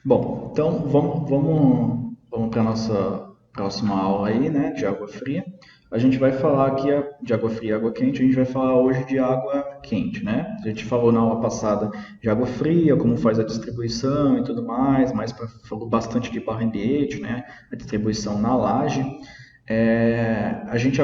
Bom, então vamos para a nossa próxima aula aí, né, de água fria. A gente vai falar aqui de água fria e água quente, a gente vai falar hoje de água quente, né? A gente falou na aula passada de água fria, como faz a distribuição e tudo mais falou bastante de barrendete, né? A distribuição na laje. A gente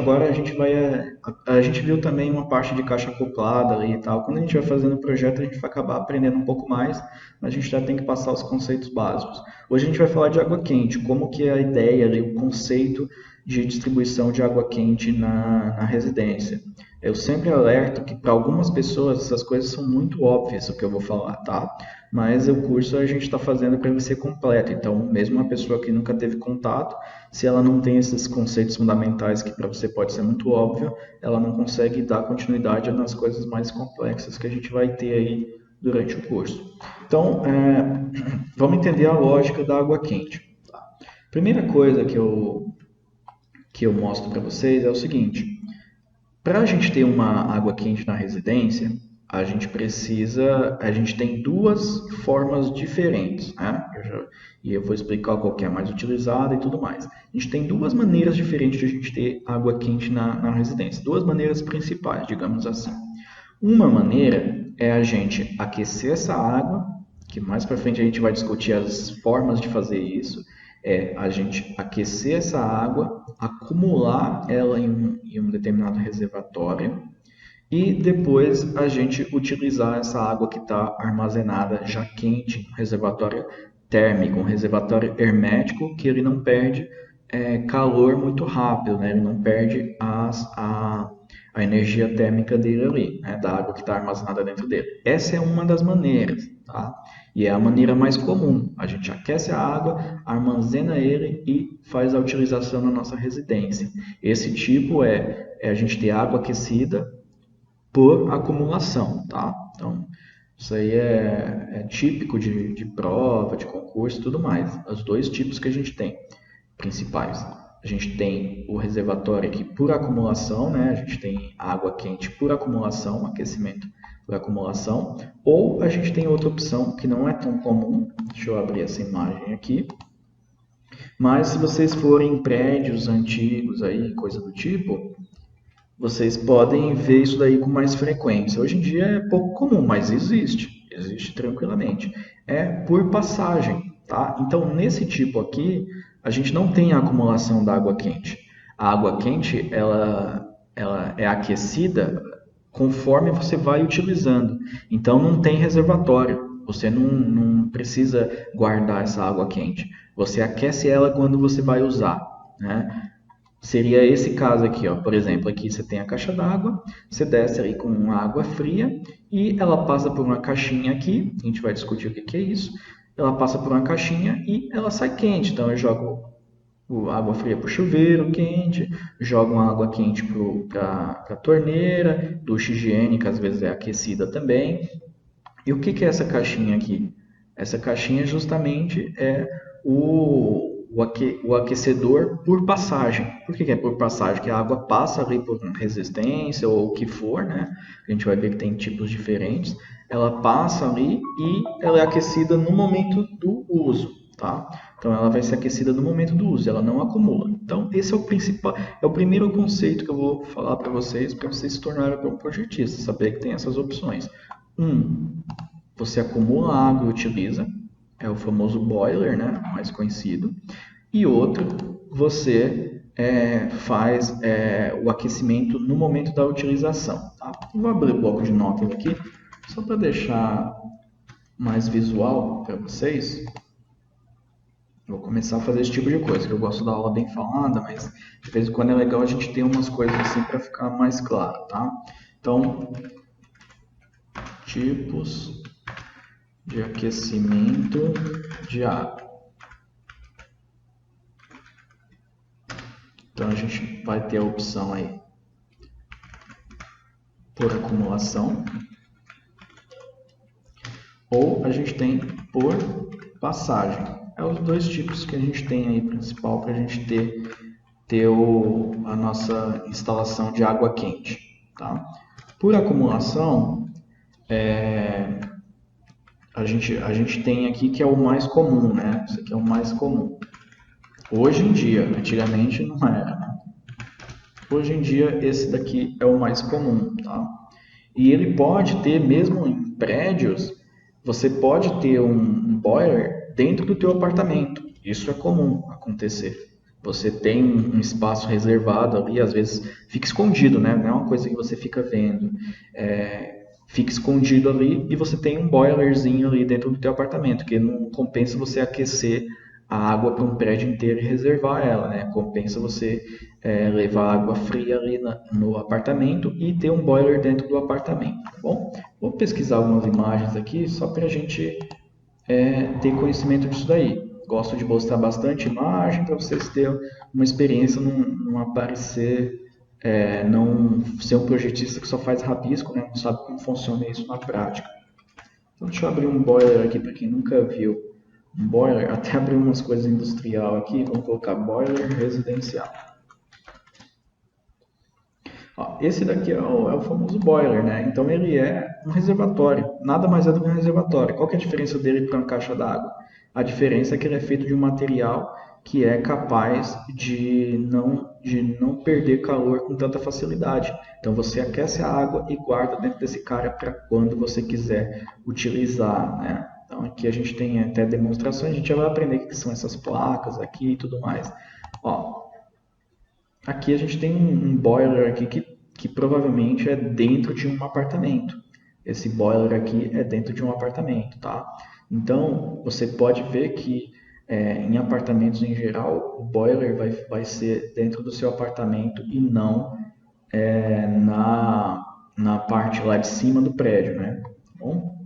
viu também uma parte de caixa acoplada ali e tal. Quando a gente vai fazendo o projeto, a gente vai acabar aprendendo um pouco mais, mas a gente já tem que passar os conceitos básicos. Hoje a gente vai falar de água quente, como que é a ideia ali, o conceito de distribuição de água quente na residência. Eu sempre alerto que para algumas pessoas essas coisas são muito óbvias o que eu vou falar, tá? Mas o curso a gente está fazendo para ele ser completo, então mesmo uma pessoa que nunca teve contato, se ela não tem esses conceitos fundamentais que para você pode ser muito óbvio, ela não consegue dar continuidade nas coisas mais complexas que a gente vai ter aí durante o curso. Então, vamos entender a lógica da água quente. Primeira coisa que eu mostro para vocês é o seguinte: para a gente ter uma água quente na residência, a gente tem duas formas diferentes, né? E eu vou explicar qual que é a mais utilizada e tudo mais. A gente tem duas maneiras diferentes de a gente ter água quente na residência, duas maneiras principais, digamos assim. Uma maneira é a gente aquecer essa água, que mais para frente a gente vai discutir as formas de fazer isso. É a gente aquecer essa água, acumular ela em um determinado reservatório e depois a gente utilizar essa água que está armazenada já quente, um reservatório térmico, um reservatório hermético que ele não perde calor muito rápido, né? Ele não perde a energia térmica dele ali, né? Da água que está armazenada dentro dele. Essa é uma das maneiras, tá? E é a maneira mais comum. A gente aquece a água, armazena ele e faz a utilização na nossa residência. Esse tipo é a gente ter água aquecida por acumulação, tá? Então, isso aí é típico de prova, de concurso e tudo mais. Os dois tipos que a gente tem, principais. A gente tem o reservatório aqui por acumulação, né? A gente tem água quente por acumulação, aquecimento por acumulação. Ou a gente tem outra opção que não é tão comum. Deixa eu abrir essa imagem aqui. Mas se vocês forem em prédios antigos aí, coisa do tipo, vocês podem ver isso daí com mais frequência. Hoje em dia é pouco comum, mas existe tranquilamente. É por passagem, tá? Então, nesse tipo aqui, a gente não tem a acumulação da água quente. A água quente, ela é aquecida conforme você vai utilizando. Então, não tem reservatório. Você não precisa guardar essa água quente. Você aquece ela quando você vai usar, né? Seria esse caso aqui, ó. Por exemplo, aqui você tem a caixa d'água, você desce aí com água fria e ela passa por uma caixinha aqui, a gente vai discutir o que que é isso. Ela passa por uma caixinha e ela sai quente. Então eu jogo água fria para o chuveiro quente, jogo uma água quente para a torneira, ducha higiênica às vezes é aquecida também. E o que que é essa caixinha aqui? Essa caixinha justamente é o aquecedor por passagem. Por que que é por passagem? Porque a água passa ali por resistência ou o que for, né? A gente vai ver que tem tipos diferentes. Ela passa ali e ela é aquecida no momento do uso, tá? Então ela vai ser aquecida no momento do uso, ela não acumula. Então esse é o principal, é o primeiro conceito que eu vou falar para vocês se tornarem um projetista, saber que tem essas opções. Você acumula água e utiliza, é o famoso boiler, né, mais conhecido. E outro, você faz o aquecimento no momento da utilização. Tá? Vou abrir o bloco de notas aqui, só para deixar mais visual para vocês. Vou começar a fazer esse tipo de coisa, que eu gosto da aula bem falada, mas de vez em quando é legal a gente ter umas coisas assim para ficar mais claro, tá? Então, tipos de aquecimento de água. Então a gente vai ter a opção aí por acumulação ou a gente tem por passagem. É os dois tipos que a gente tem aí principal para a gente ter a nossa instalação de água quente. Tá? Por acumulação, a gente tem aqui que é o mais comum, né? Isso aqui é o mais comum. Hoje em dia, antigamente não era, né? Hoje em dia esse daqui é o mais comum, tá? E ele pode ter, mesmo em prédios, você pode ter um boiler dentro do teu apartamento. Isso é comum acontecer. Você tem um espaço reservado ali, às vezes fica escondido, né? Não é uma coisa que você fica vendo. Fica escondido ali e você tem um boilerzinho ali dentro do teu apartamento, que não compensa você aquecer a água para um prédio inteiro e reservar ela, né? Compensa você levar água fria ali no apartamento e ter um boiler dentro do apartamento, tá bom? Vou pesquisar algumas imagens aqui só para a gente ter conhecimento disso daí. Gosto de mostrar bastante imagem para vocês terem uma experiência, não aparecer, não ser um projetista que só faz rabisco, né? Não sabe como funciona isso na prática. Então deixa eu abrir um boiler aqui para quem nunca viu. Um boiler, até abrir umas coisas industrial aqui, vamos colocar boiler residencial. Ó, esse daqui é o famoso boiler, né? Então ele é um reservatório, nada mais é do que um reservatório. Qual que é a diferença dele para uma caixa d'água? A diferença é que ele é feito de um material que é capaz de não perder calor com tanta facilidade. Então você aquece a água e guarda dentro desse cara para quando você quiser utilizar, né? Então aqui a gente tem até demonstrações, a gente já vai aprender o que são essas placas aqui e tudo mais. Ó, aqui a gente tem um boiler aqui que provavelmente é dentro de um apartamento. Esse boiler aqui é dentro de um apartamento, tá? Então, você pode ver que em apartamentos em geral, o boiler vai ser dentro do seu apartamento e não na parte lá de cima do prédio, né? Tá bom?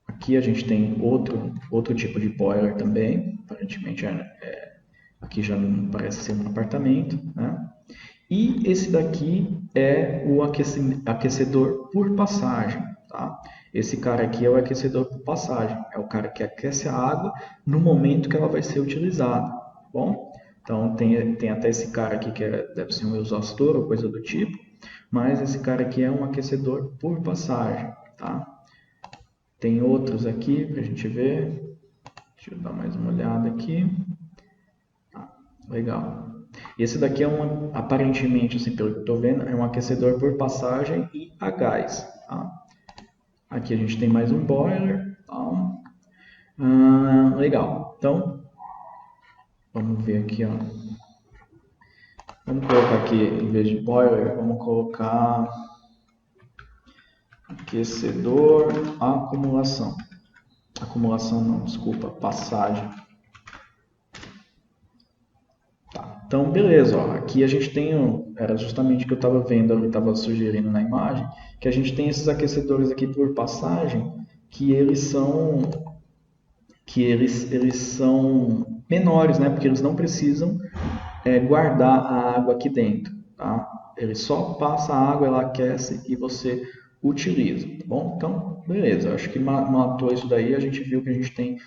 Aqui a gente tem outro tipo de boiler também, aparentemente aqui já não parece ser um apartamento, né? E esse daqui é o aquecedor por passagem, tá? Esse cara aqui é o aquecedor por passagem, é o cara que aquece a água no momento que ela vai ser utilizada, tá bom? Então tem até esse cara aqui que deve ser um exaustor ou coisa do tipo, mas esse cara aqui é um aquecedor por passagem, tá? Tem outros aqui para a gente ver, deixa eu dar mais uma olhada aqui. Legal. Esse daqui aparentemente, assim, pelo que eu estou vendo, é um aquecedor por passagem e a gás. Tá? Aqui a gente tem mais um boiler. Tá? Legal. Então, vamos ver aqui. Ó. Vamos colocar aqui, em vez de boiler, vamos colocar aquecedor acumulação. Acumulação não, desculpa, passagem. Então, beleza, ó. Aqui a gente tem, era justamente o que eu estava vendo, eu estava sugerindo na imagem, que a gente tem esses aquecedores aqui por passagem, que eles são menores, né? Porque eles não precisam guardar a água aqui dentro, tá? Ele só passa a água, ela aquece e você utiliza, tá bom? Então, beleza, acho que matou isso daí, a gente viu que a gente tem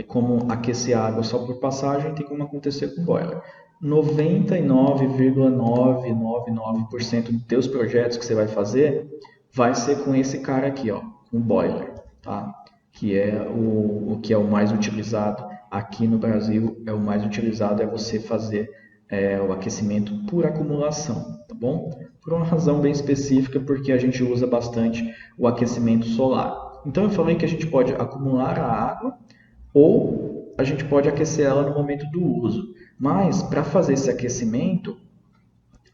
como aquecer a água só por passagem, tem como acontecer com o boiler. 99,999% dos teus projetos que você vai fazer vai ser com esse cara aqui, ó, um boiler, tá? Que é o que é o mais utilizado aqui no Brasil, é o mais utilizado é você fazer o aquecimento por acumulação, tá bom? Por uma razão bem específica, porque a gente usa bastante o aquecimento solar. Então eu falei que a gente pode acumular a água ou a gente pode aquecer ela no momento do uso. Mas para fazer esse aquecimento,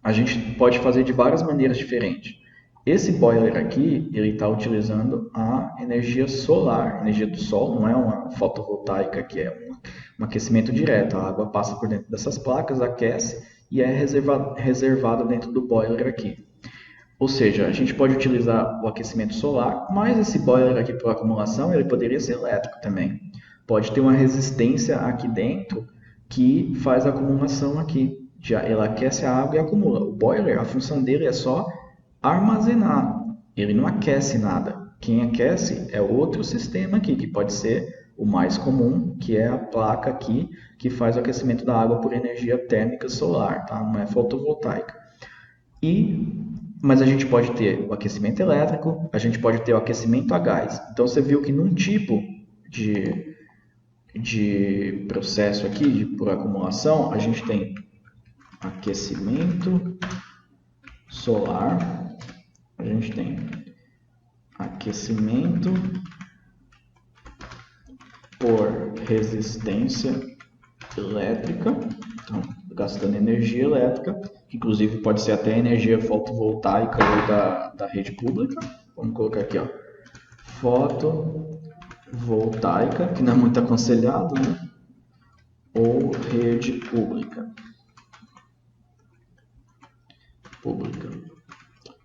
a gente pode fazer de várias maneiras diferentes. Esse boiler aqui, ele está utilizando a energia solar, energia do sol, não é uma fotovoltaica que é um aquecimento direto. A água passa por dentro dessas placas, aquece e é reservada dentro do boiler aqui. Ou seja, a gente pode utilizar o aquecimento solar, mas esse boiler aqui por acumulação, ele poderia ser elétrico também. Pode ter uma resistência aqui dentro que faz a acumulação aqui. Ela aquece a água e acumula. O boiler, a função dele é só armazenar. Ele não aquece nada. Quem aquece é outro sistema aqui, que pode ser o mais comum, que é a placa aqui, que faz o aquecimento da água por energia térmica solar, tá? Não é fotovoltaica. E Mas a gente pode ter o aquecimento elétrico, a gente pode ter o aquecimento a gás. Então você viu que num tipo de processo aqui, por acumulação, a gente tem aquecimento solar, a gente tem aquecimento por resistência elétrica, então gastando energia elétrica, que inclusive pode ser até energia fotovoltaica ou da rede pública. Vamos colocar aqui, ó, fotovoltaica, que não é muito aconselhado, né? Ou rede pública.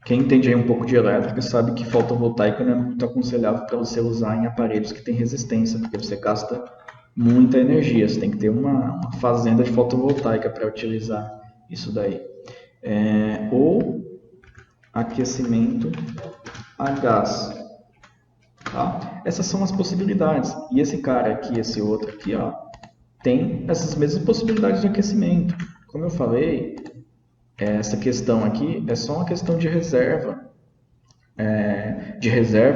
Quem entende aí um pouco de elétrica sabe que fotovoltaica não é muito aconselhável para você usar em aparelhos que têm resistência, porque você gasta muita energia. Você tem que ter uma fazenda de fotovoltaica para utilizar isso daí. Ou aquecimento a gás. Tá? Essas são as possibilidades. E esse cara aqui, esse outro aqui, ó, tem essas mesmas possibilidades de aquecimento. Como eu falei, essa questão aqui é só uma questão de reserva.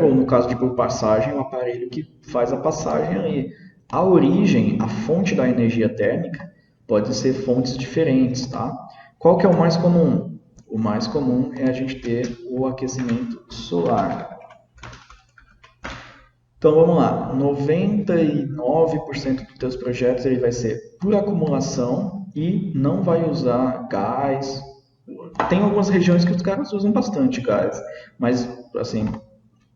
Ou no caso de por passagem, o aparelho que faz a passagem ali. A origem, a fonte da energia térmica pode ser fontes diferentes, tá? Qual que é o mais comum? O mais comum é a gente ter o aquecimento solar. Então vamos lá, 99% dos teus projetos ele vai ser por acumulação e não vai usar gás. Tem algumas regiões que os caras usam bastante gás, mas assim,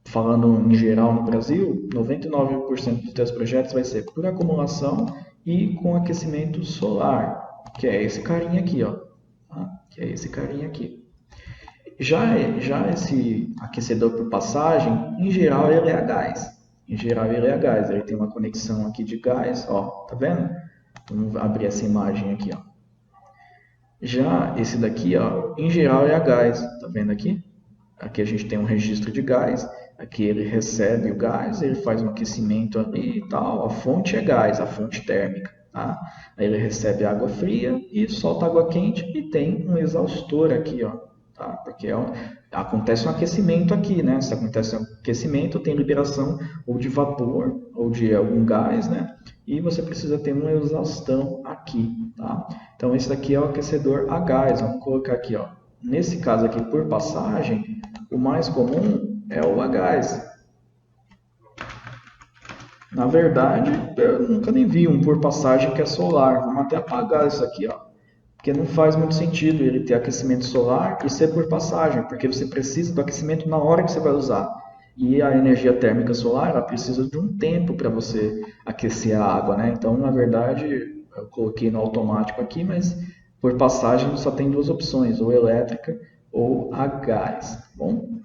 falando em geral no Brasil, 99% dos teus projetos vai ser por acumulação e com aquecimento solar, que é esse carinha aqui, ó, tá? Que é esse carinha aqui. Já esse aquecedor por passagem, em geral ele é a gás. Em geral ele é a gás, ele tem uma conexão aqui de gás, ó, tá vendo? Vamos abrir essa imagem aqui, ó. Já esse daqui, ó, em geral é a gás, tá vendo aqui? Aqui a gente tem um registro de gás, aqui ele recebe o gás, ele faz um aquecimento ali e tal, a fonte é gás, a fonte térmica, tá? Aí ele recebe água fria e solta água quente e tem um exaustor aqui, ó, tá? Porque acontece um aquecimento aqui, né? Se acontece um aquecimento, tem liberação ou de vapor ou de algum gás, né? E você precisa ter uma exaustão aqui, tá? Então esse daqui é o aquecedor a gás, vamos colocar aqui, ó. Nesse caso aqui, por passagem, o mais comum é o a gás. Na verdade, eu nunca nem vi um por passagem que é solar. Vamos até apagar isso aqui, ó. Porque não faz muito sentido ele ter aquecimento solar e ser por passagem, porque você precisa do aquecimento na hora que você vai usar. E a energia térmica solar, ela precisa de um tempo para você aquecer a água, né? Então, na verdade, eu coloquei no automático aqui, mas por passagem só tem duas opções, ou elétrica ou a gás, tá bom?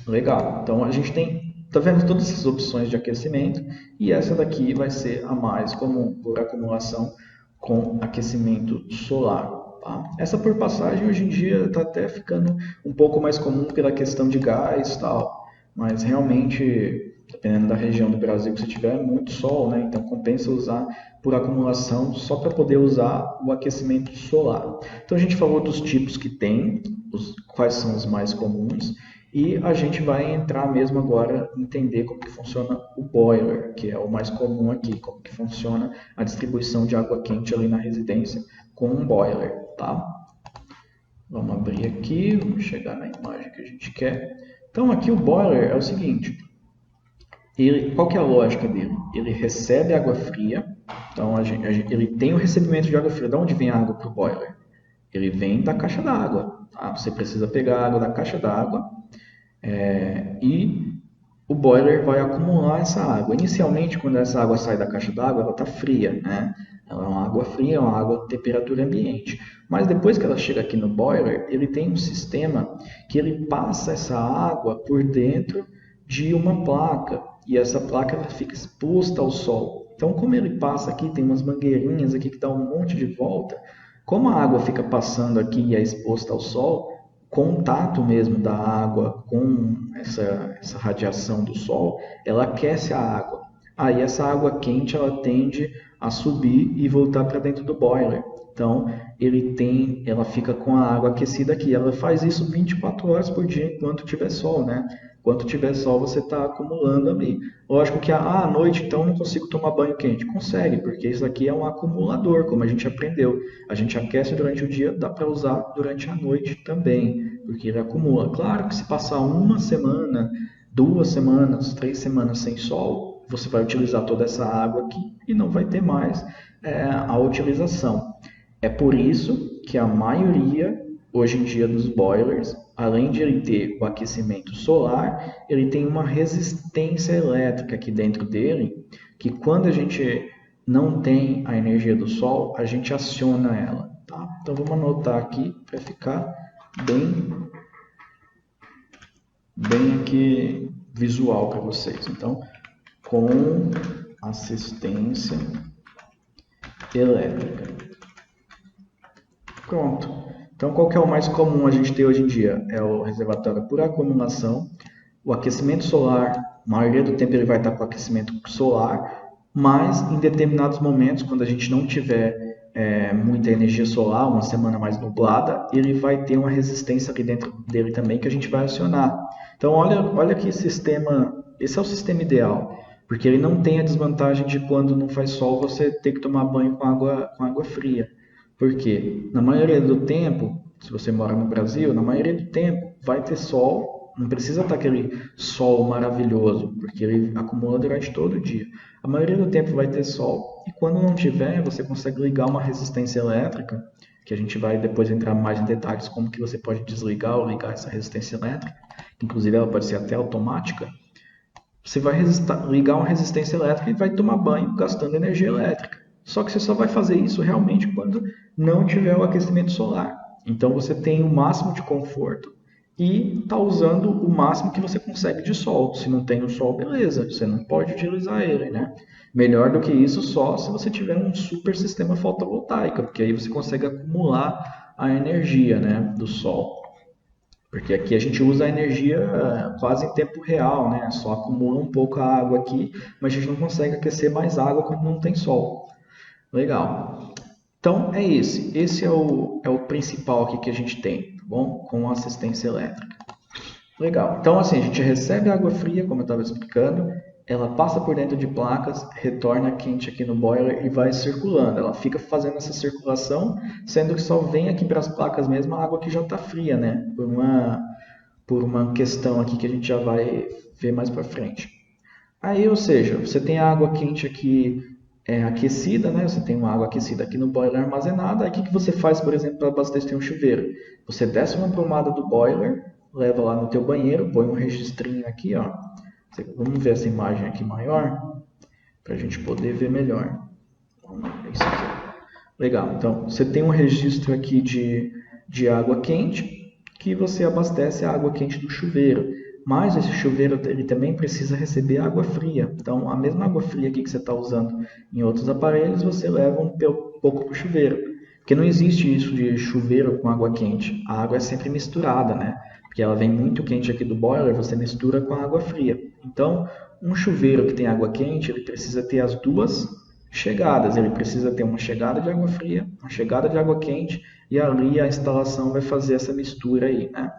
Legal. Então a gente tem, tá vendo todas essas opções de aquecimento e essa daqui vai ser a mais comum por acumulação com aquecimento solar. Tá? Essa por passagem hoje em dia está até ficando um pouco mais comum pela questão de gás e tal, mas realmente, dependendo da região do Brasil que você tiver, é muito sol, né? Então compensa usar por acumulação só para poder usar o aquecimento solar. Então a gente falou dos tipos que tem, quais são os mais comuns, e a gente vai entrar mesmo agora em entender como que funciona o boiler, que é o mais comum aqui, como que funciona a distribuição de água quente ali na residência com um boiler, tá? Vamos abrir aqui, vamos chegar na imagem que a gente quer. Então aqui o boiler é o seguinte, qual que é a lógica dele? Ele recebe água fria, então ele tem o recebimento de água fria. De onde vem a água para o boiler? Ele vem da caixa d'água. Tá? Você precisa pegar a água da caixa d'água e o boiler vai acumular essa água. Inicialmente, quando essa água sai da caixa d'água, ela está fria, né? Ela é uma água fria, é uma água de temperatura ambiente. Mas depois que ela chega aqui no boiler, ele tem um sistema que ele passa essa água por dentro de uma placa. E essa placa ela fica exposta ao sol. Então, como ele passa aqui, tem umas mangueirinhas aqui que dá um monte de volta. Como a água fica passando aqui e é exposta ao sol, contato mesmo da água com essa radiação do sol, ela aquece a água. Aí essa água quente ela tende a subir e voltar para dentro do boiler. Então ela fica com a água aquecida aqui. Ela faz isso 24 horas por dia enquanto tiver sol, né? Enquanto tiver sol você está acumulando ali. Lógico que à noite então não consigo tomar banho quente. Consegue, porque isso aqui é um acumulador, como a gente aprendeu. A gente aquece durante o dia, dá para usar durante a noite também, porque ele acumula. Claro que se passar uma semana, 2 semanas, 3 semanas sem sol, você vai utilizar toda essa água aqui e não vai ter mais a utilização. É por isso que a maioria, hoje em dia, dos boilers, além de ele ter o aquecimento solar, ele tem uma resistência elétrica aqui dentro dele, que quando a gente não tem a energia do sol, a gente aciona ela. Tá? Então vamos anotar aqui para ficar bem, bem aqui visual para vocês. Então, com assistência elétrica. Pronto. Então, qual que é o mais comum a gente ter hoje em dia? É o reservatório por acumulação, o aquecimento solar, a maioria do tempo ele vai estar com aquecimento solar, mas em determinados momentos, quando a gente não tiver muita energia solar, uma semana mais nublada, ele vai ter uma resistência aqui dentro dele também que a gente vai acionar. Então, olha que sistema, esse é o sistema ideal, porque ele não tem a desvantagem de quando não faz sol você ter que tomar banho com água fria. Porque na maioria do tempo, se você mora no Brasil, na maioria do tempo vai ter sol, não precisa estar aquele sol maravilhoso, porque ele acumula durante todo o dia. A maioria do tempo vai ter sol e quando não tiver, você consegue ligar uma resistência elétrica, que a gente vai depois entrar mais em detalhes como que você pode desligar ou ligar essa resistência elétrica, que inclusive ela pode ser até automática. Você vai ligar uma resistência elétrica e vai tomar banho gastando energia elétrica. Só que você só vai fazer isso realmente quando não tiver o aquecimento solar. Então você tem o máximo de conforto e está usando o máximo que você consegue de sol. Se não tem o sol, beleza, você não pode utilizar ele, né? Melhor do que isso só se você tiver um super sistema fotovoltaico, porque aí você consegue acumular a energia, né, do sol. Porque aqui a gente usa a energia quase em tempo real, né? Só acumula um pouco a água aqui, mas a gente não consegue aquecer mais água quando não tem sol. Legal. Então é esse. Esse é o principal aqui que a gente tem, tá bom? Com assistência elétrica. Legal. Então assim, a gente recebe água fria, como eu estava explicando, ela passa por dentro de placas, retorna quente aqui no boiler e vai circulando. Ela fica fazendo essa circulação, sendo que só vem aqui para as placas mesmo a água que já está fria, né? Por uma questão aqui que a gente já vai ver mais para frente. Aí, ou seja, você tem a água quente aqui aquecida, né? Você tem uma água aquecida aqui no boiler armazenada. Aí o que você faz, por exemplo, para abastecer um chuveiro? Você desce uma tomada do boiler, leva lá no teu banheiro, põe um registrinho aqui, ó. Vamos ver essa imagem aqui maior, para a gente poder ver melhor. Vamos ver isso aqui. Legal, então você tem um registro aqui de água quente, que você abastece a água quente do chuveiro. Mas esse chuveiro ele também precisa receber água fria. Então, a mesma água fria aqui que você está usando em outros aparelhos, você leva um pouco para o chuveiro. Porque não existe isso de chuveiro com água quente. A água é sempre misturada, né? Porque ela vem muito quente aqui do boiler, você mistura com a água fria. Então, um chuveiro que tem água quente, ele precisa ter as duas chegadas. Ele precisa ter uma chegada de água fria, uma chegada de água quente, e ali a instalação vai fazer essa mistura aí, né?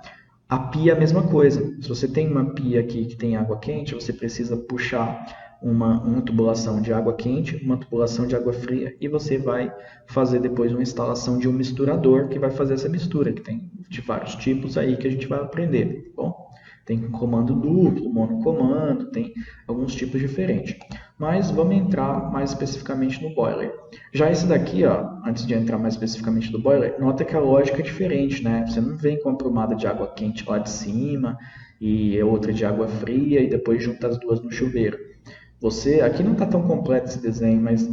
A pia é a mesma coisa. Se você tem uma pia aqui que tem água quente, você precisa puxar uma tubulação de água quente, uma tubulação de água fria e você vai fazer depois uma instalação de um misturador que vai fazer essa mistura, que tem de vários tipos aí que a gente vai aprender, tá bom? Tem comando duplo, monocomando, tem alguns tipos diferentes. Mas vamos entrar mais especificamente no boiler. Já esse daqui, ó, antes de entrar mais especificamente no boiler, nota que a lógica é diferente, né? Você não vem com uma prumada de água quente lá de cima e outra de água fria e depois junta as duas no chuveiro. Aqui não está tão completo esse desenho, mas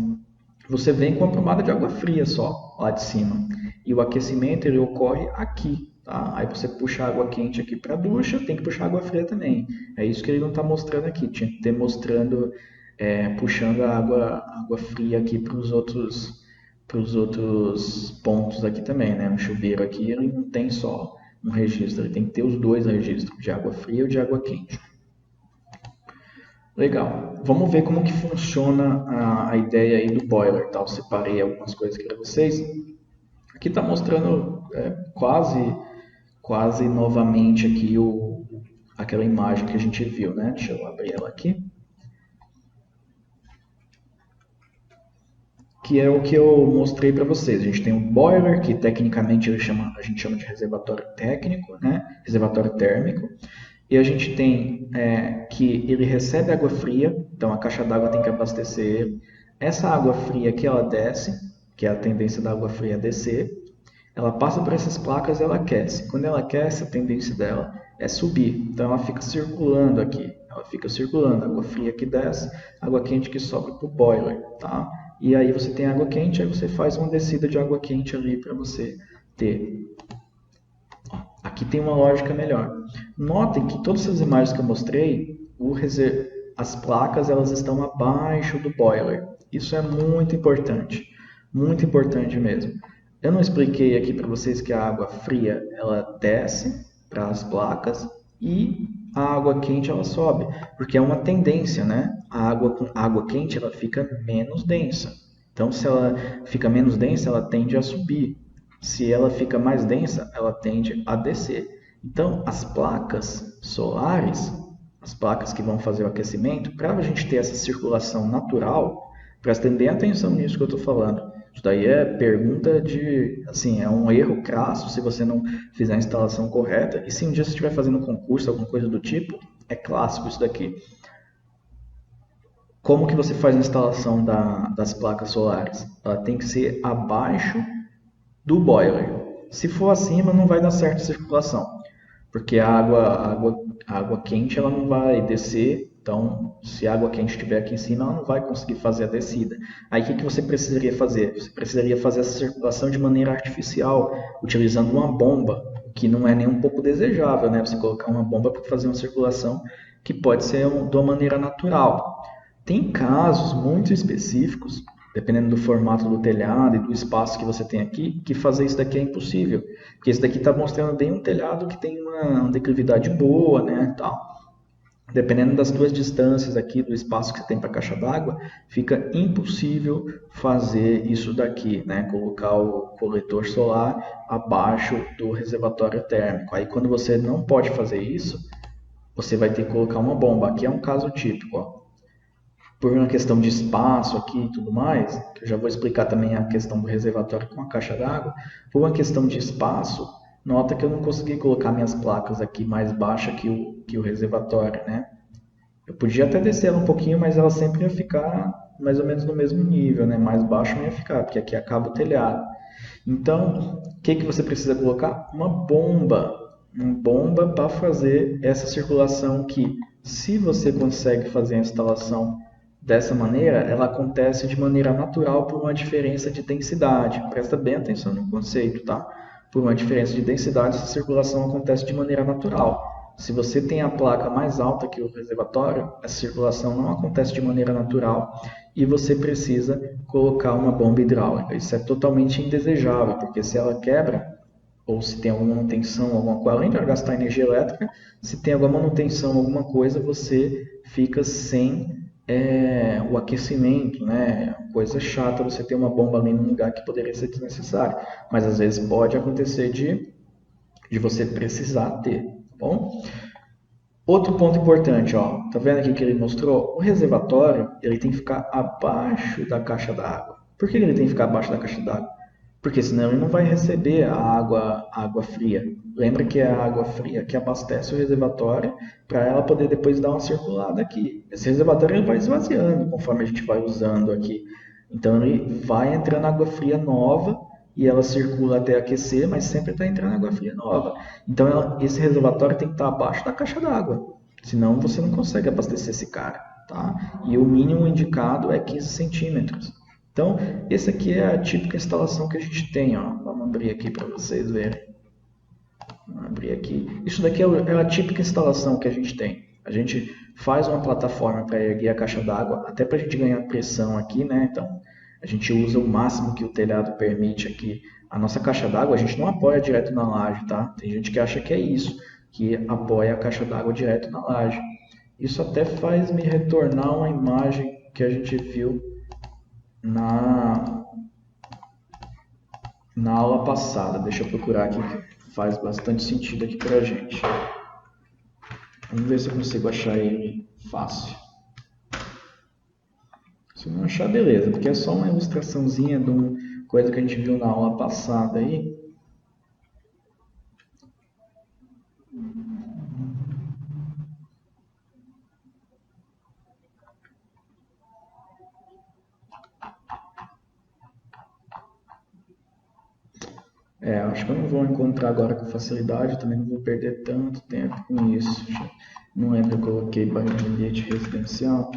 você vem com uma prumada de água fria só lá de cima. E o aquecimento ele ocorre aqui, tá? Aí você puxa água quente aqui para a ducha, tem que puxar água fria também. É isso que ele não está mostrando aqui. Tinha que ter mostrando puxando a água fria aqui para os outros pontos aqui também, né? No chuveiro aqui ele não tem só um registro, ele tem que ter os dois registros, de água fria ou de água quente. Legal. Vamos ver como que funciona a ideia aí do boiler, tá? Eu separei algumas coisas aqui para vocês. Aqui está mostrando quase novamente aqui aquela imagem que a gente viu, né? Deixa eu abrir ela aqui. Que é o que eu mostrei para vocês. A gente tem um boiler, que tecnicamente a gente chama de reservatório técnico, né? Reservatório térmico. E a gente tem que ele recebe água fria, então a caixa d'água tem que abastecer ele. Essa água fria que ela desce, que é a tendência da água fria descer, ela passa por essas placas e ela aquece. Quando ela aquece, a tendência dela é subir. Então ela fica circulando aqui. Ela fica circulando. Água fria que desce, água quente que sobe para o boiler. Tá? E aí você tem água quente, aí você faz uma descida de água quente ali para você ter. Aqui tem uma lógica melhor. Notem que todas essas imagens que eu mostrei, as placas elas estão abaixo do boiler. Isso é muito importante mesmo. Eu não expliquei aqui para vocês que a água fria ela desce para as placas e a água quente ela sobe, porque é uma tendência, né? A água quente ela fica menos densa. Então, se ela fica menos densa, ela tende a subir. Se ela fica mais densa, ela tende a descer. Então, as placas solares, as placas que vão fazer o aquecimento, para a gente ter essa circulação natural, prestem bem atenção nisso que eu estou falando. Isso daí é pergunta de, assim, é um erro crasso se você não fizer a instalação correta. E se um dia você estiver fazendo um concurso, alguma coisa do tipo, é clássico isso daqui. Como que você faz a instalação das placas solares? Ela tem que ser abaixo do boiler. Se for acima, não vai dar certo a circulação, porque a água quente ela não vai descer. Então, se a água quente estiver aqui em cima, ela não vai conseguir fazer a descida. Aí, o que você precisaria fazer? Você precisaria fazer essa circulação de maneira artificial, utilizando uma bomba, o que não é nem um pouco desejável, né? Você colocar uma bomba para fazer uma circulação que pode ser de uma maneira natural. Tem casos muito específicos, dependendo do formato do telhado e do espaço que você tem aqui, que fazer isso daqui é impossível. Porque esse daqui está mostrando bem um telhado que tem uma declividade boa, né, tal. Dependendo das tuas distâncias aqui, do espaço que você tem para a caixa d'água, fica impossível fazer isso daqui, né? Colocar o coletor solar abaixo do reservatório térmico. Aí quando você não pode fazer isso, você vai ter que colocar uma bomba. Aqui é um caso típico, ó. Por uma questão de espaço aqui e tudo mais, que eu já vou explicar também a questão do reservatório com a caixa d'água, por uma questão de espaço, nota que eu não consegui colocar minhas placas aqui mais baixa que o reservatório, né? Eu podia até descer ela um pouquinho, mas ela sempre ia ficar mais ou menos no mesmo nível, né? Mais baixo não ia ficar, porque aqui acaba o telhado. Então, o que você precisa colocar? Uma bomba para fazer essa circulação que, se você consegue fazer a instalação dessa maneira, ela acontece de maneira natural por uma diferença de densidade. Presta bem atenção no conceito, tá? Por uma diferença de densidade, essa circulação acontece de maneira natural. Se você tem a placa mais alta que o reservatório, a circulação não acontece de maneira natural e você precisa colocar uma bomba hidráulica. Isso é totalmente indesejável, porque se ela quebra, ou se tem alguma manutenção, alguma coisa, além de gastar energia elétrica, se tem alguma manutenção, alguma coisa, você fica sem o aquecimento, né? Coisa chata você ter uma bomba ali num lugar que poderia ser desnecessário, mas às vezes pode acontecer de você precisar ter, tá bom? Outro ponto importante, ó, tá vendo aqui que ele mostrou? O reservatório ele tem que ficar abaixo da caixa d'água. Por que ele tem que ficar abaixo da caixa d'água? Porque senão ele não vai receber a água fria. Lembra que é a água fria que abastece o reservatório para ela poder depois dar uma circulada aqui. Esse reservatório ele vai esvaziando conforme a gente vai usando aqui. Então ele vai entrando água fria nova e ela circula até aquecer, mas sempre está entrando água fria nova. Então esse reservatório tem que estar abaixo da caixa d'água. Senão você não consegue abastecer esse cara. Tá? E o mínimo indicado é 15 centímetros. Então, essa aqui é a típica instalação que a gente tem, ó. Vamos abrir aqui para vocês verem. Vamos abrir aqui. Isso daqui é a típica instalação que a gente tem. A gente faz uma plataforma para erguer a caixa d'água, até para a gente ganhar pressão aqui, né? Então, a gente usa o máximo que o telhado permite aqui. A nossa caixa d'água, a gente não apoia direto na laje, tá? Tem gente que acha que é isso, que apoia a caixa d'água direto na laje. Isso até faz me retornar uma imagem que a gente viu na, na aula passada. Deixa eu procurar aqui que faz bastante sentido aqui pra gente. Vamos ver se eu consigo achar ele fácil. Se não achar, beleza, porque é só uma ilustraçãozinha de uma coisa que a gente viu na aula passada aí. Acho que eu não vou encontrar agora com facilidade, também não vou perder tanto tempo com isso. Não lembro, eu coloquei bilhete residencial.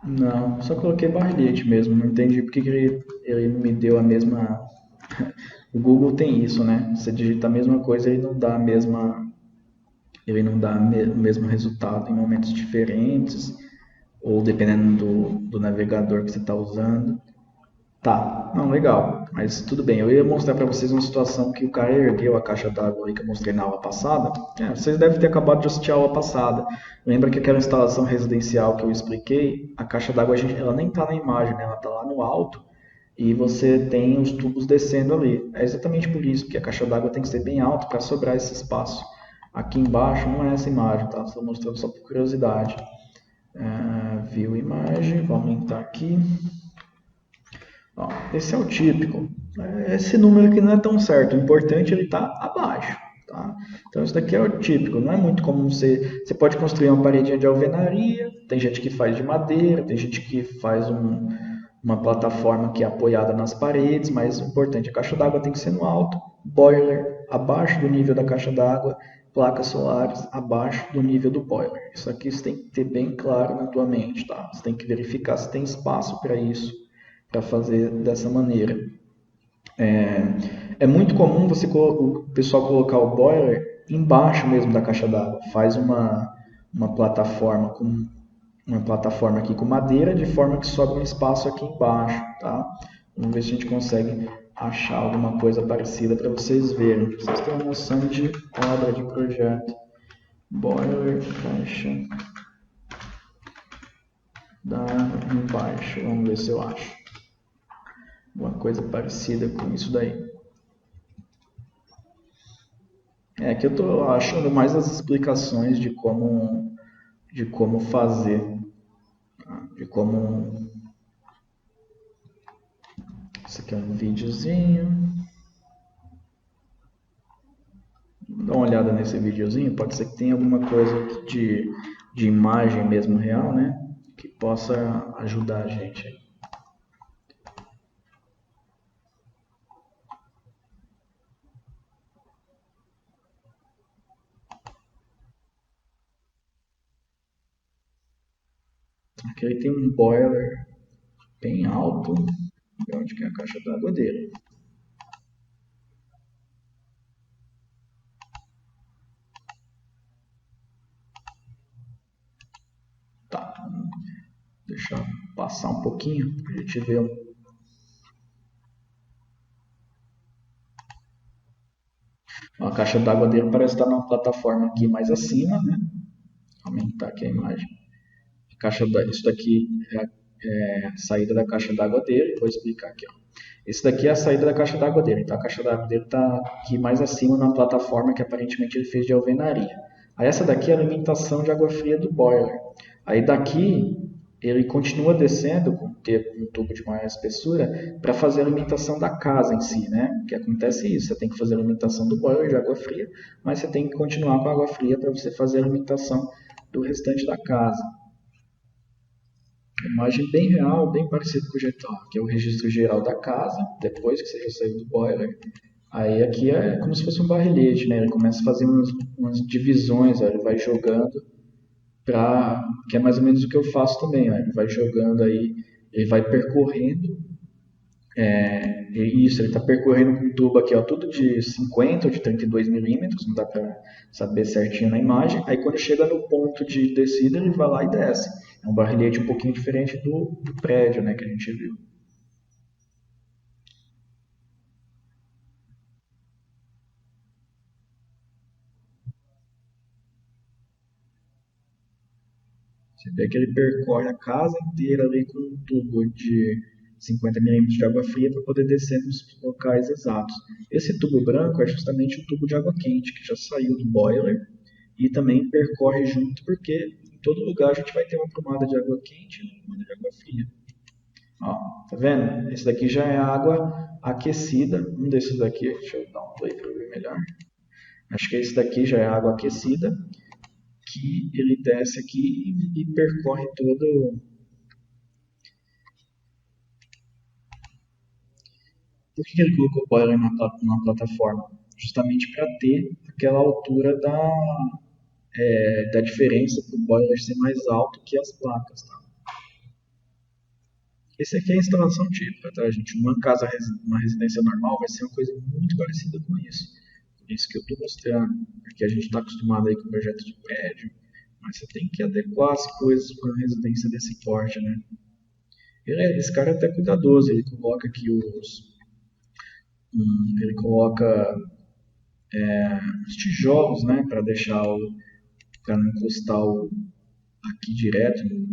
Não, só coloquei barrilhete mesmo, não entendi porque que ele não me deu a mesma. O Google tem isso, né? Você digita a mesma coisa, ele não dá a mesma. Ele não dá o mesmo resultado em momentos diferentes, ou dependendo do navegador que você está usando. Tá, não, legal, mas tudo bem. Eu ia mostrar para vocês uma situação que o cara ergueu a caixa d'água aí que eu mostrei na aula passada. Vocês devem ter acabado de assistir a aula passada. Lembra que aquela instalação residencial que eu expliquei, a caixa d'água ela nem está na imagem, né? Ela está lá no alto e você tem os tubos descendo ali. É exatamente por isso que a caixa d'água tem que ser bem alta para sobrar esse espaço. Aqui embaixo não é essa imagem, tá? Estou mostrando só por curiosidade. Viu imagem, vou aumentar aqui. Ó, esse é o típico. Esse número aqui não é tão certo. O importante é ele estar abaixo. Tá? Então, isso daqui é o típico. Não é muito comum você pode construir uma paredinha de alvenaria. Tem gente que faz de madeira, tem gente que faz uma plataforma que é apoiada nas paredes, mas o importante, a caixa d'água tem que ser no alto, boiler abaixo do nível da caixa d'água, placas solares abaixo do nível do boiler. Isso aqui você tem que ter bem claro na tua mente, tá? Você tem que verificar se tem espaço para isso, para fazer dessa maneira. É muito comum o pessoal colocar o boiler embaixo mesmo da caixa d'água. Faz uma plataforma com uma plataforma aqui com madeira, de forma que sobra um espaço aqui embaixo, tá? Vamos ver se a gente consegue achar alguma coisa parecida para vocês verem, para vocês terem uma noção de obra, de projeto. Boiler, caixa d'água embaixo. Vamos ver se eu acho uma coisa parecida com isso daí. Aqui eu estou achando mais as explicações de como fazer, tá? De como. Isso aqui é um videozinho. Dá uma olhada nesse videozinho, pode ser que tenha alguma coisa de imagem mesmo real, né? Que possa ajudar a gente. Aqui ele tem um boiler bem alto, onde que é a caixa d'água dele. Tá, deixa eu passar um pouquinho para a gente ver. A caixa d'água dele parece estar numa plataforma aqui mais acima, né? Aumentar aqui a imagem. Isso daqui é a saída da caixa d'água dele. Vou explicar aqui. Ó. Esse daqui é a saída da caixa d'água dele. Então a caixa d'água dele está aqui mais acima na plataforma que aparentemente ele fez de alvenaria. Aí essa daqui é a alimentação de água fria do boiler. Aí daqui ele continua descendo com um tubo de maior espessura para fazer a alimentação da casa em si, né? Que acontece isso, você tem que fazer a alimentação do boiler de água fria, mas você tem que continuar com a água fria para você fazer a alimentação do restante da casa. Imagem bem real, bem parecido com o Getal, que é o registro geral da casa, depois que você já saiu do boiler. Aí aqui é como se fosse um barrilhete, né? Ele começa a fazer umas divisões, ó, ele vai jogando que é mais ou menos o que eu faço também, ó, ele vai jogando aí, ele vai percorrendo, ele está percorrendo com um tubo aqui, ó, tudo de 50 ou de 32 milímetros, não dá para saber certinho na imagem. Aí quando chega no ponto de descida, ele vai lá e desce. É um barrilhete um pouquinho diferente do prédio, né, que a gente viu. Você vê que ele percorre a casa inteira ali com um tubo de 50 milímetros de água fria para poder descer nos locais exatos. Esse tubo branco é justamente o tubo de água quente que já saiu do boiler e também percorre junto porque em todo lugar a gente vai ter uma tomada de água quente e uma tomada de água fria. Ó, tá vendo? Esse daqui já é água aquecida. Um desses daqui, deixa eu dar um play para ver melhor. Acho que esse daqui já é água aquecida, que ele desce aqui e percorre todo. Por que ele colocou o boiler na plataforma? Justamente para ter aquela altura da diferença para o boiler ser mais alto que as placas. Tá? Esse aqui é a instalação típica, tá, gente? Uma residência normal vai ser uma coisa muito parecida com isso. Por isso que eu estou mostrando, porque a gente está acostumado aí com projetos de prédio, mas você tem que adequar as coisas para uma residência desse porte, né? Esse cara é até cuidadoso, ele coloca aqui ele coloca os tijolos, né, para deixar para não encostar aqui direto no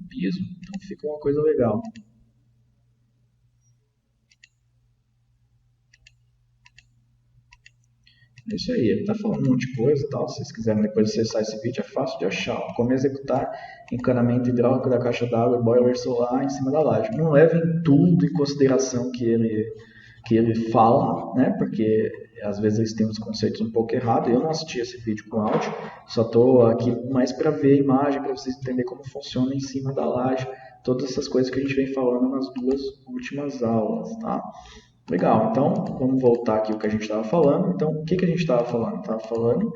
piso, então fica uma coisa legal. É isso aí, ele está falando um monte de coisa e tal. Se vocês quiserem depois acessar esse vídeo, é fácil de achar. Como executar encanamento hidráulico da caixa d'água e boiler solar em cima da laje. Não levem tudo em consideração que ele fala, né? Porque às vezes eles têm os conceitos um pouco errados. Eu não assisti esse vídeo com áudio, só estou aqui mais para ver a imagem, para vocês entenderem como funciona em cima da laje. Todas essas coisas que a gente vem falando nas duas últimas aulas, tá? Legal, então vamos voltar aqui ao que a gente estava falando. Então, o que a gente estava falando? Estava falando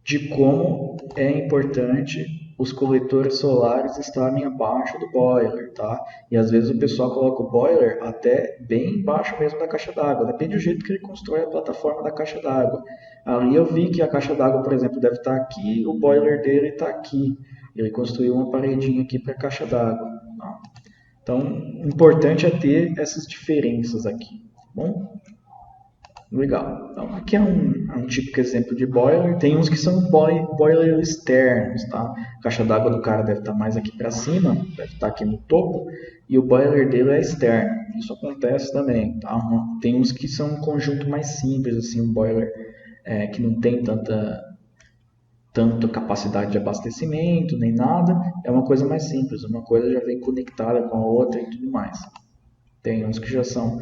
de como é importante os coletores solares estarem abaixo do boiler, tá? E às vezes o pessoal coloca o boiler até bem embaixo mesmo da caixa d'água, depende do jeito que ele constrói a plataforma da caixa d'água. Ali eu vi que a caixa d'água, por exemplo, deve estar aqui, o boiler dele está aqui. Ele construiu uma paredinha aqui para a caixa d'água. Tá? Então, o importante é ter essas diferenças aqui. Bom, legal. Então, aqui é um típico exemplo de boiler. Tem uns que são boiler externos, tá? A caixa d'água do cara deve estar mais aqui para cima, deve estar aqui no topo, e o boiler dele é externo. Isso acontece também, tá? Tem uns que são um conjunto mais simples, assim, um boiler que não tem tanta capacidade de abastecimento, nem nada. É uma coisa mais simples, uma coisa já vem conectada com a outra e tudo mais. Tem uns que já são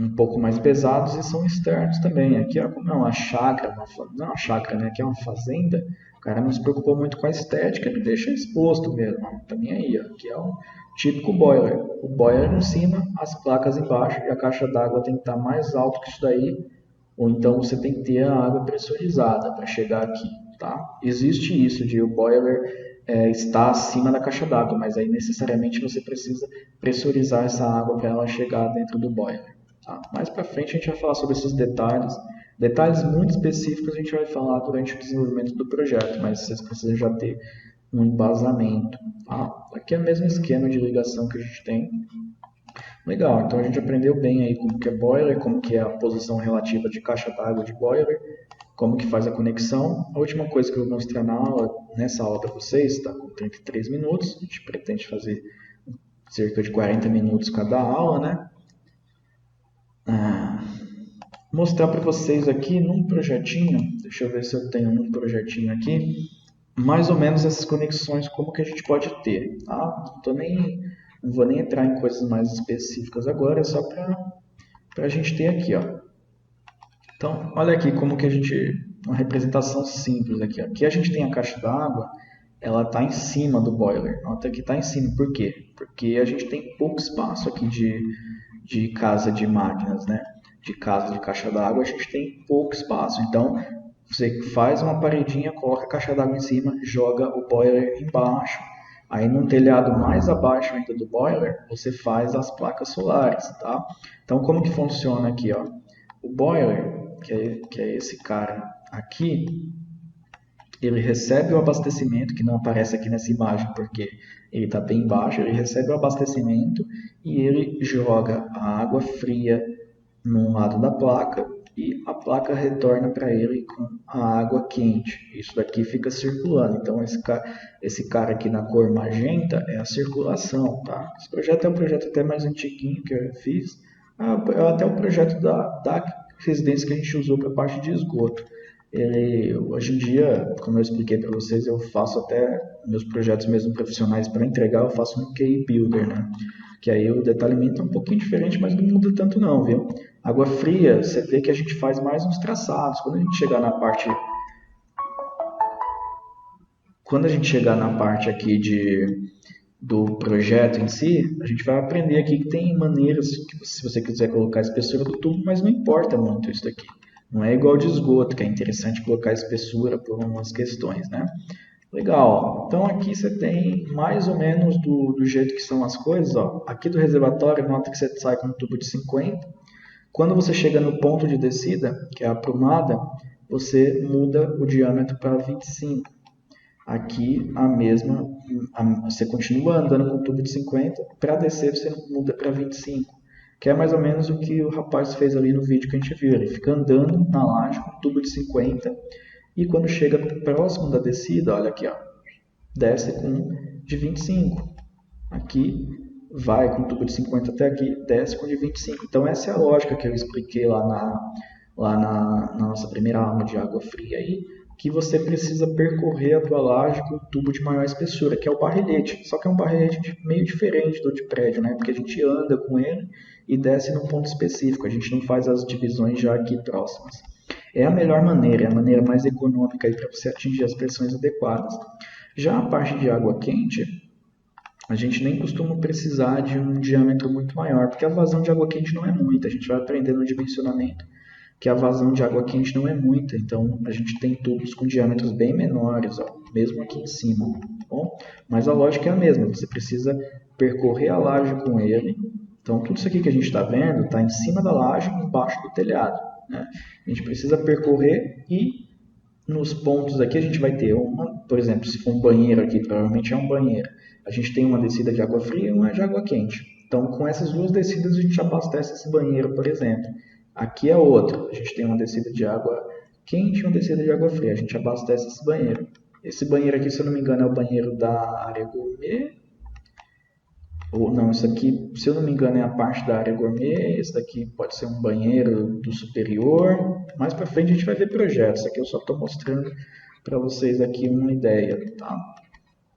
um pouco mais pesados e são externos também. Aqui, ó, como é uma chácara, não é uma chácara, né? Aqui é uma fazenda, o cara não se preocupou muito com a estética, ele deixa exposto mesmo. Ó, também aí, ó, aqui é um típico boiler. O boiler em cima, as placas embaixo e a caixa d'água tem que estar mais alto que isso daí, ou então você tem que ter a água pressurizada para chegar aqui, tá? Existe isso de o boiler estar acima da caixa d'água, mas aí necessariamente você precisa pressurizar essa água para ela chegar dentro do boiler. Tá? Mais para frente a gente vai falar sobre esses detalhes. Detalhes muito específicos a gente vai falar durante o desenvolvimento do projeto, mas vocês precisam já ter um embasamento. Tá? Aqui é o mesmo esquema de ligação que a gente tem. Legal, então a gente aprendeu bem aí como que é boiler, como que é a posição relativa de caixa d'água de boiler, como que faz a conexão. A última coisa que eu vou mostrar nessa aula para vocês, está com 33 minutos, a gente pretende fazer cerca de 40 minutos cada aula, né? Mostrar para vocês aqui num projetinho, deixa eu ver se eu tenho um projetinho aqui, mais ou menos essas conexões, como que a gente pode ter, tá? Não vou nem entrar em coisas mais específicas agora, é só para a gente ter aqui, ó. Então, olha aqui como que uma representação simples aqui, ó. Aqui a gente tem a caixa d'água, ela está em cima do boiler, nota que está em cima, por quê? Porque a gente tem pouco espaço aqui de casa de máquinas, né? De casa de caixa d'água, a gente tem pouco espaço. Então, você faz uma paredinha, coloca a caixa d'água em cima, joga o boiler embaixo. Aí, num telhado mais abaixo ainda do boiler, você faz as placas solares, tá? Então, como que funciona aqui, ó? O boiler, que é esse cara aqui, ele recebe o abastecimento, que não aparece aqui nessa imagem porque ele está bem embaixo, ele recebe o abastecimento e ele joga a água fria num lado da placa e a placa retorna para ele com a água quente. Isso daqui fica circulando. Então esse cara aqui na cor magenta é a circulação, tá? Esse projeto é um projeto até mais antiguinho que eu fiz, até o projeto da residência que a gente usou para a parte de esgoto. Hoje em dia, como eu expliquei para vocês, eu faço até meus projetos mesmo profissionais para entregar, eu faço no QI Builder, né? Que aí o detalhamento é um pouquinho diferente, mas não muda tanto não, viu? Água fria, você vê que a gente faz mais uns traçados. Quando a gente chegar na parte aqui do projeto em si, a gente vai aprender aqui que tem maneiras, que se você quiser colocar a espessura do tubo, mas não importa muito isso daqui. Não é igual de esgoto, que é interessante colocar a espessura por umas questões, né? Legal, então aqui você tem mais ou menos do jeito que são as coisas, ó. Aqui do reservatório, nota que você sai com um tubo de 50. Quando você chega no ponto de descida, que é a aprumada, você muda o diâmetro para 25. Aqui você continua andando com o tubo de 50, para descer você muda para 25, que é mais ou menos o que o rapaz fez ali no vídeo que a gente viu. Ele fica andando na laje com o tubo de 50 e quando chega próximo da descida, olha aqui, ó, desce com de 25. Aqui vai com o tubo de 50 até aqui, desce com de 25. Então essa é a lógica que eu expliquei lá na nossa primeira aula de água fria aí, que você precisa percorrer a tua laje com o tubo de maior espessura, que é o barrilhete. Só que é um barrilhete meio diferente do de prédio, né? Porque a gente anda com ele e desce num ponto específico. A gente não faz as divisões já aqui próximas. É a melhor maneira, é a maneira mais econômica para você atingir as pressões adequadas. Já a parte de água quente, a gente nem costuma precisar de um diâmetro muito maior, porque a vazão de água quente não é muita. A gente vai aprender no dimensionamento que a vazão de água quente não é muita, então a gente tem tubos com diâmetros bem menores, ó, mesmo aqui em cima, tá bom? Mas a lógica é a mesma, você precisa percorrer a laje com ele. Então tudo isso aqui que a gente está vendo está em cima da laje, embaixo do telhado, né? A gente precisa percorrer e nos pontos aqui a gente vai ter por exemplo, se for um banheiro aqui, provavelmente é um banheiro. A gente tem uma descida de água fria e uma de água quente. Então com essas duas descidas a gente abastece esse banheiro, por exemplo. Aqui é outro, a gente tem uma descida de água quente e uma descida de água fria. A gente abastece esse banheiro. Esse banheiro aqui, se eu não me engano, é o banheiro da área gourmet. Ou não, isso aqui, se eu não me engano, é a parte da área gourmet. Esse daqui pode ser um banheiro do superior. Mais para frente a gente vai ver projetos. Aqui eu só estou mostrando para vocês aqui uma ideia, tá?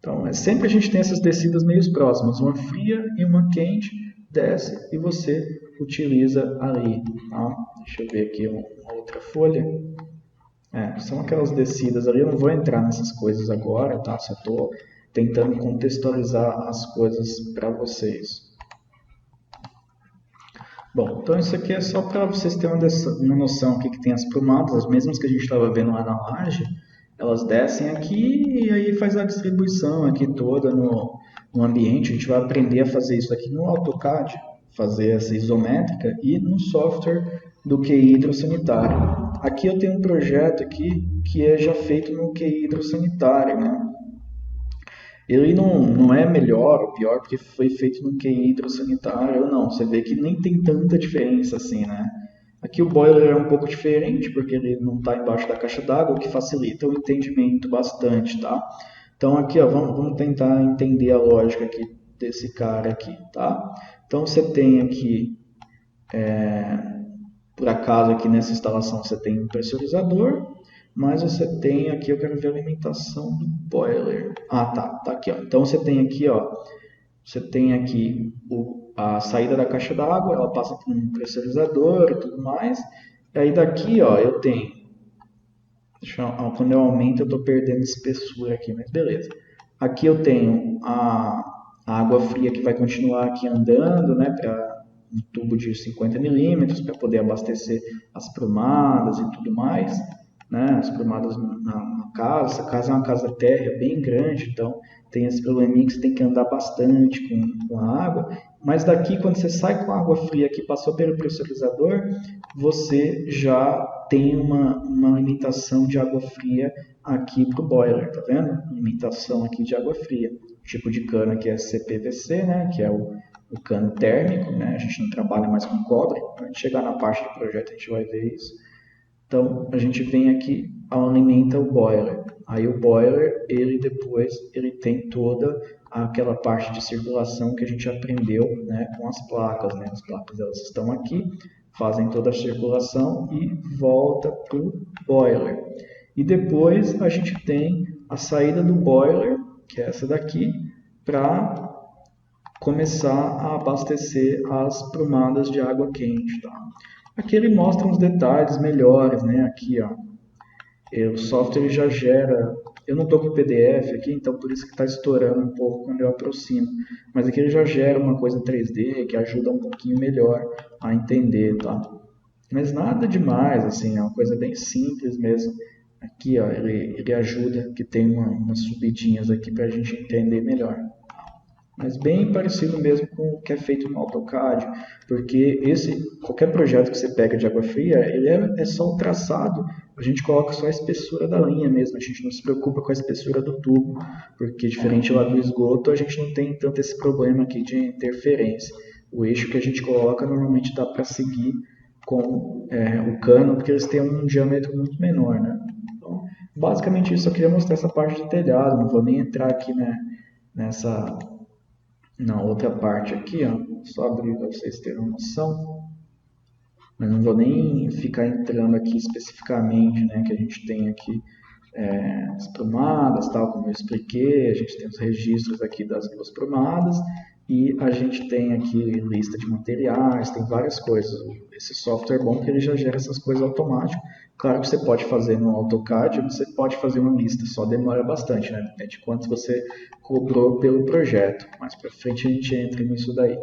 Então, sempre a gente tem essas descidas meio próximas, uma fria e uma quente, desce e você utiliza ali, tá? Deixa eu ver aqui uma outra folha. São aquelas descidas ali, eu não vou entrar nessas coisas agora, tá? Só estou tentando contextualizar as coisas para vocês. Bom, então isso aqui é só para vocês terem uma noção aqui que tem as prumadas, as mesmas que a gente estava vendo lá na laje, elas descem aqui e aí faz a distribuição aqui toda no ambiente. A gente vai aprender a fazer isso aqui no AutoCAD, fazer essa isométrica e no software do QI hidrossanitário. Aqui eu tenho um projeto aqui que é já feito no QI hidrossanitário, né? Ele não é melhor ou pior porque foi feito no QI hidrossanitário ou não. Você vê que nem tem tanta diferença assim, né? Aqui o boiler é um pouco diferente porque ele não está embaixo da caixa d'água, o que facilita o entendimento bastante, tá? Então aqui, ó, vamos tentar entender a lógica aqui desse cara aqui, tá? Então você tem aqui, por acaso aqui nessa instalação você tem um pressurizador, mas você tem aqui, eu quero ver a alimentação do boiler. Tá aqui, ó. Então você tem aqui, ó, a saída da caixa d'água, ela passa por um pressurizador e tudo mais. E aí daqui, ó, eu tenho, quando eu aumento eu estou perdendo espessura aqui, mas beleza. Aqui eu tenho a água fria que vai continuar aqui andando, né, para um tubo de 50 milímetros para poder abastecer as prumadas e tudo mais, né, as prumadas na casa. Essa casa é uma casa térrea bem grande, então tem esse probleminha que você tem que andar bastante com a água. Mas daqui, quando você sai com a água fria que passou pelo pressurizador, você já tem uma limitação de água fria aqui para o boiler, tá vendo? Limitação aqui de água fria. O tipo de cana que é CPVC, né? Que é o o cano térmico, né? A gente não trabalha mais com cobre. Quando a gente chegar na parte de projeto, a gente vai ver isso. Então, a gente vem aqui, alimenta o boiler. Aí o boiler, ele depois, ele tem toda aquela parte de circulação que a gente aprendeu, né, com as placas, né? As placas, elas estão aqui, fazem toda a circulação e volta para o boiler. E depois a gente tem a saída do boiler, que é essa daqui, para começar a abastecer as prumadas de água quente. Tá? Aqui ele mostra uns detalhes melhores, né? Aqui, ó, o software já gera. Eu não estou com o PDF aqui, então por isso que está estourando um pouco quando eu aproximo. Mas aqui ele já gera uma coisa 3D que ajuda um pouquinho melhor a entender, tá? Mas nada demais, assim, é uma coisa bem simples mesmo. Aqui, ó, ele ajuda, que tem umas subidinhas aqui para a gente entender melhor. Mas bem parecido mesmo com o que é feito no AutoCAD, porque qualquer projeto que você pega de água fria, ele é só o traçado, a gente coloca só a espessura da linha mesmo, a gente não se preocupa com a espessura do tubo, porque diferente lá do esgoto, a gente não tem tanto esse problema aqui de interferência. O eixo que a gente coloca normalmente dá para seguir com o cano, porque eles têm um diâmetro muito menor, né? Então, basicamente isso, eu queria mostrar essa parte de telhado, não vou nem entrar aqui, né, na outra parte aqui, ó, só abrir para vocês terem uma noção. Mas não vou nem ficar entrando aqui especificamente, né, que a gente tem aqui as prumadas, tal como eu expliquei, a gente tem os registros aqui das duas prumadas e a gente tem aqui lista de materiais, tem várias coisas. Esse software é bom que ele já gera essas coisas automático. Claro que você pode fazer no AutoCAD, você pode fazer uma lista, só demora bastante, né? Depende de quanto você cobrou pelo projeto. Mais para frente a gente entra nisso daí.